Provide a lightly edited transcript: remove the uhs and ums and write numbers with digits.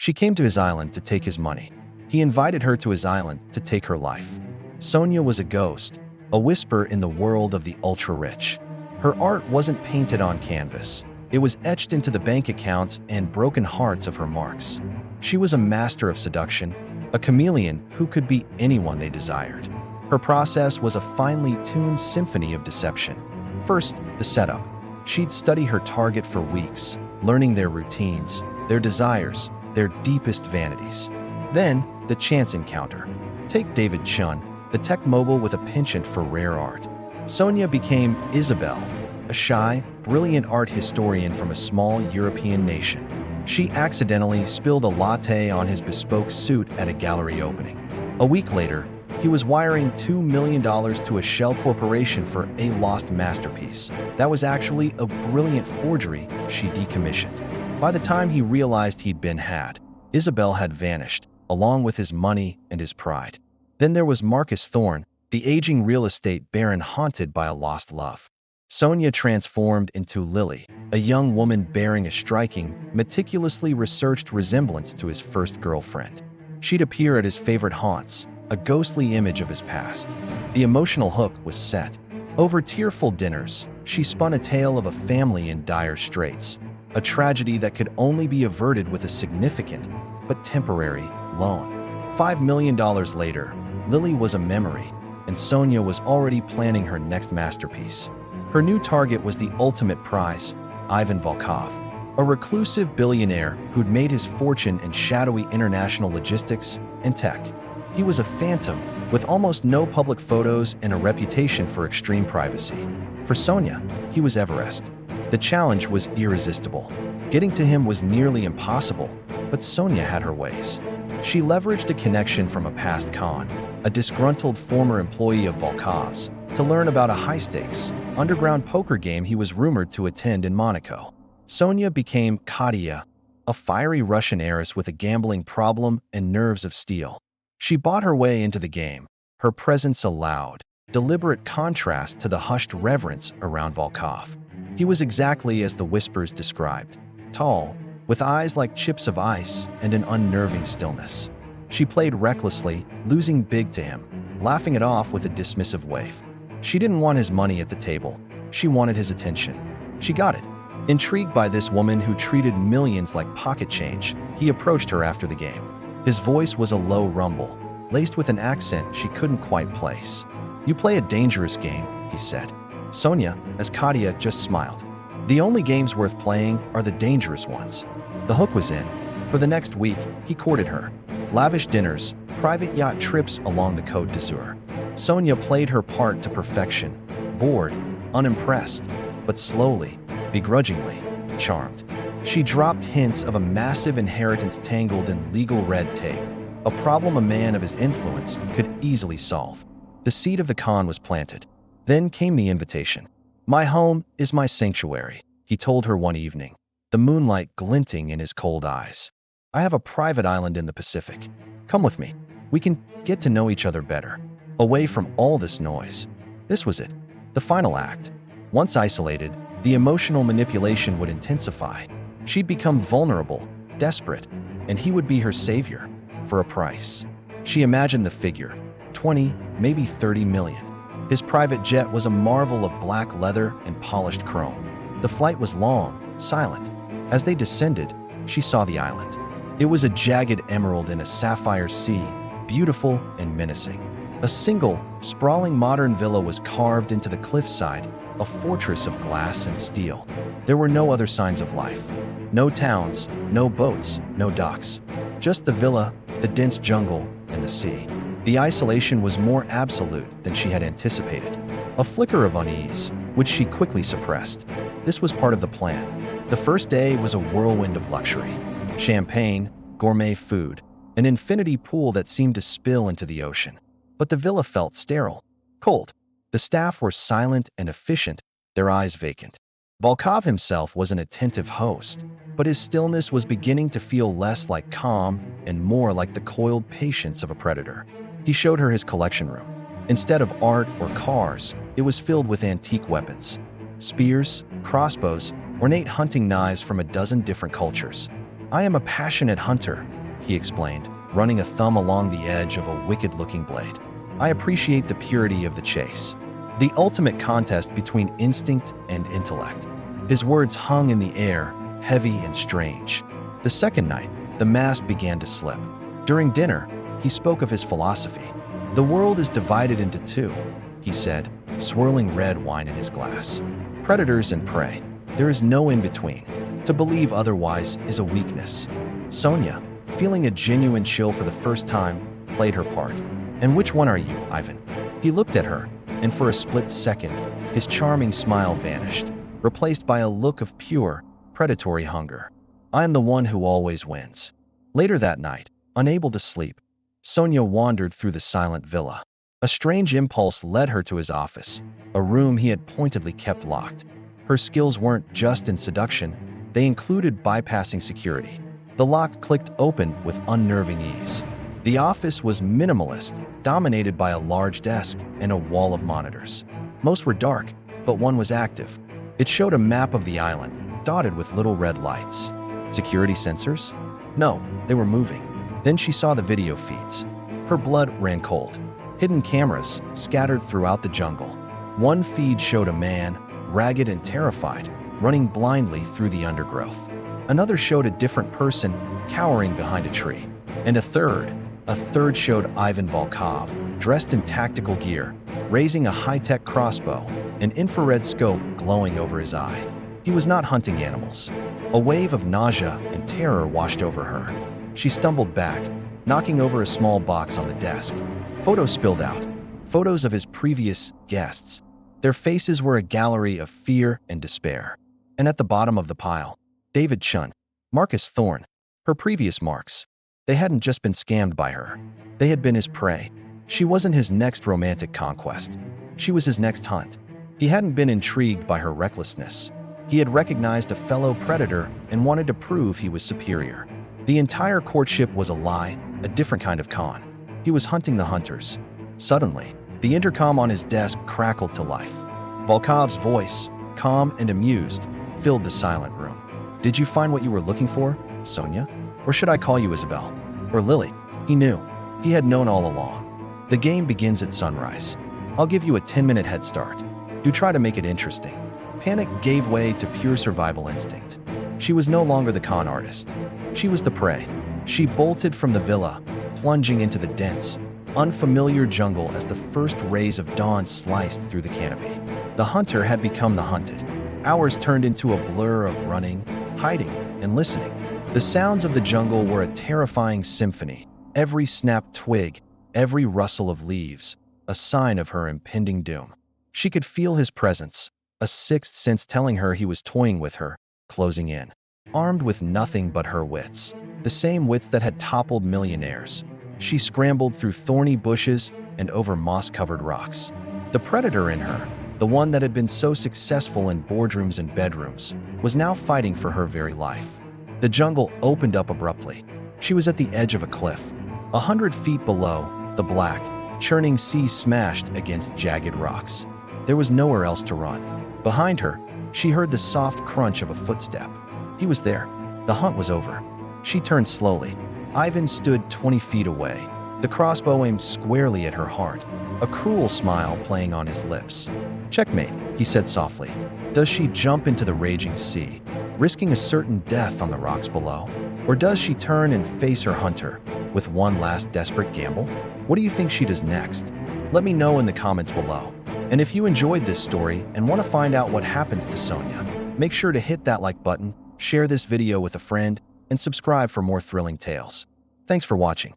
She came to his island to take his money. He invited her to his island to take her life. Sonia was a ghost, a whisper in the world of the ultra-rich. Her art wasn't painted on canvas. It was etched into the bank accounts and broken hearts of her marks. She was a master of seduction, a chameleon who could be anyone they desired. Her process was a finely tuned symphony of deception. First, the setup. She'd study her target for weeks, learning their routines, their desires, their deepest vanities. Then, the chance encounter. Take David Chun, the tech mogul with a penchant for rare art. Sonia became Isabel, a shy, brilliant art historian from a small European nation. She accidentally spilled a latte on his bespoke suit at a gallery opening. A week later, he was wiring $2 million to a shell corporation for a lost masterpiece. That was actually a brilliant forgery she decommissioned. By the time he realized he'd been had, Isabel had vanished, along with his money and his pride. Then there was Marcus Thorne, the aging real estate baron haunted by a lost love. Sonia transformed into Lily, a young woman bearing a striking, meticulously researched resemblance to his first girlfriend. She'd appear at his favorite haunts, a ghostly image of his past. The emotional hook was set. Over tearful dinners, she spun a tale of a family in dire straits, a tragedy that could only be averted with a significant, but temporary, loan. $5 million later, Lily was a memory, and Sonia was already planning her next masterpiece. Her new target was the ultimate prize, Ivan Volkov, a reclusive billionaire who'd made his fortune in shadowy international logistics and tech. He was a phantom, with almost no public photos and a reputation for extreme privacy. For Sonia, he was Everest. The challenge was irresistible. Getting to him was nearly impossible, but Sonia had her ways. She leveraged a connection from a past con, a disgruntled former employee of Volkov's, to learn about a high-stakes, underground poker game he was rumored to attend in Monaco. Sonia became Katia, a fiery Russian heiress with a gambling problem and nerves of steel. She bought her way into the game, her presence a loud, deliberate contrast to the hushed reverence around Volkov. He was exactly as the whispers described, tall, with eyes like chips of ice and an unnerving stillness. She played recklessly, losing big to him, laughing it off with a dismissive wave. She didn't want his money at the table. She wanted his attention. She got it. Intrigued by this woman who treated millions like pocket change, he approached her after the game. His voice was a low rumble, laced with an accent she couldn't quite place. "You play a dangerous game," he said. Sonia, as Katia, just smiled. "The only games worth playing are the dangerous ones." The hook was in. For the next week, he courted her. Lavish dinners, private yacht trips along the Côte d'Azur. Sonia played her part to perfection, bored, unimpressed, but slowly, begrudgingly, charmed. She dropped hints of a massive inheritance tangled in legal red tape, a problem a man of his influence could easily solve. The seed of the con was planted. Then came the invitation. "My home is my sanctuary," he told her one evening, the moonlight glinting in his cold eyes. "I have a private island in the Pacific. Come with me. We can get to know each other better, away from all this noise." This was it, the final act. Once isolated, the emotional manipulation would intensify. She'd become vulnerable, desperate, and he would be her savior, for a price. She imagined the figure, 20, maybe 30 million. His private jet was a marvel of black leather and polished chrome. The flight was long, silent. As they descended, she saw the island. It was a jagged emerald in a sapphire sea, beautiful and menacing. A single, sprawling modern villa was carved into the cliffside, a fortress of glass and steel. There were no other signs of life. No towns, no boats, no docks. Just the villa, the dense jungle, and the sea. The isolation was more absolute than she had anticipated. A flicker of unease, which she quickly suppressed. This was part of the plan. The first day was a whirlwind of luxury. Champagne, gourmet food, an infinity pool that seemed to spill into the ocean. But the villa felt sterile, cold. The staff were silent and efficient, their eyes vacant. Volkov himself was an attentive host, but his stillness was beginning to feel less like calm and more like the coiled patience of a predator. He showed her his collection room. Instead of art or cars, it was filled with antique weapons. Spears, crossbows, ornate hunting knives from a dozen different cultures. "I am a passionate hunter," he explained, running a thumb along the edge of a wicked-looking blade. "I appreciate the purity of the chase. The ultimate contest between instinct and intellect." His words hung in the air, heavy and strange. The second night, the mask began to slip. During dinner, he spoke of his philosophy. "The world is divided into two," he said, swirling red wine in his glass. "Predators and prey. There is no in-between. To believe otherwise is a weakness." Sonia, feeling a genuine chill for the first time, played her part. "And which one are you, Ivan?" He looked at her, and for a split second, his charming smile vanished, replaced by a look of pure, predatory hunger. "I am the one who always wins." Later that night, unable to sleep, Sonia wandered through the silent villa. A strange impulse led her to his office, a room he had pointedly kept locked. Her skills weren't just in seduction, they included bypassing security. The lock clicked open with unnerving ease. The office was minimalist, dominated by a large desk and a wall of monitors. Most were dark, but one was active. It showed a map of the island, dotted with little red lights. Security sensors? No, they were moving. Then she saw the video feeds. Her blood ran cold. Hidden cameras scattered throughout the jungle. One feed showed a man, ragged and terrified, running blindly through the undergrowth. Another showed a different person cowering behind a tree. And a third showed Ivan Volkov, dressed in tactical gear, raising a high-tech crossbow, an infrared scope glowing over his eye. He was not hunting animals. A wave of nausea and terror washed over her. She stumbled back, knocking over a small box on the desk. Photos spilled out. Photos of his previous guests. Their faces were a gallery of fear and despair. And at the bottom of the pile, David Chun, Marcus Thorne, her previous marks. They hadn't just been scammed by her. They had been his prey. She wasn't his next romantic conquest. She was his next hunt. He hadn't been intrigued by her recklessness. He had recognized a fellow predator and wanted to prove he was superior. The entire courtship was a lie, a different kind of con. He was hunting the hunters. Suddenly, the intercom on his desk crackled to life. Volkov's voice, calm and amused, filled the silent room. "Did you find what you were looking for, Sonia? Or should I call you Isabel? Or Lily?" He knew. He had known all along. "The game begins at sunrise. I'll give you a 10-minute head start. Do try to make it interesting." Panic gave way to pure survival instinct. She was no longer the con artist. She was the prey. She bolted from the villa, plunging into the dense, unfamiliar jungle as the first rays of dawn sliced through the canopy. The hunter had become the hunted. Hours turned into a blur of running, hiding, and listening. The sounds of the jungle were a terrifying symphony. Every snapped twig, every rustle of leaves, a sign of her impending doom. She could feel his presence, a sixth sense telling her he was toying with her, closing in. Armed with nothing but her wits, the same wits that had toppled millionaires, she scrambled through thorny bushes and over moss-covered rocks. The predator in her, the one that had been so successful in boardrooms and bedrooms, was now fighting for her very life. The jungle opened up abruptly. She was at the edge of a cliff. 100 feet below, the black, churning sea smashed against jagged rocks. There was nowhere else to run. Behind her, she heard the soft crunch of a footstep. He was there. The hunt was over. She turned slowly. Ivan stood 20 feet away, the crossbow aimed squarely at her heart, a cruel smile playing on his lips. "Checkmate," he said softly. Does she jump into the raging sea, risking a certain death on the rocks below? Or does she turn and face her hunter with one last desperate gamble? What do you think she does next? Let me know in the comments below. And if you enjoyed this story and want to find out what happens to Sonia, make sure to hit that like button, share this video with a friend, and subscribe for more thrilling tales. Thanks for watching.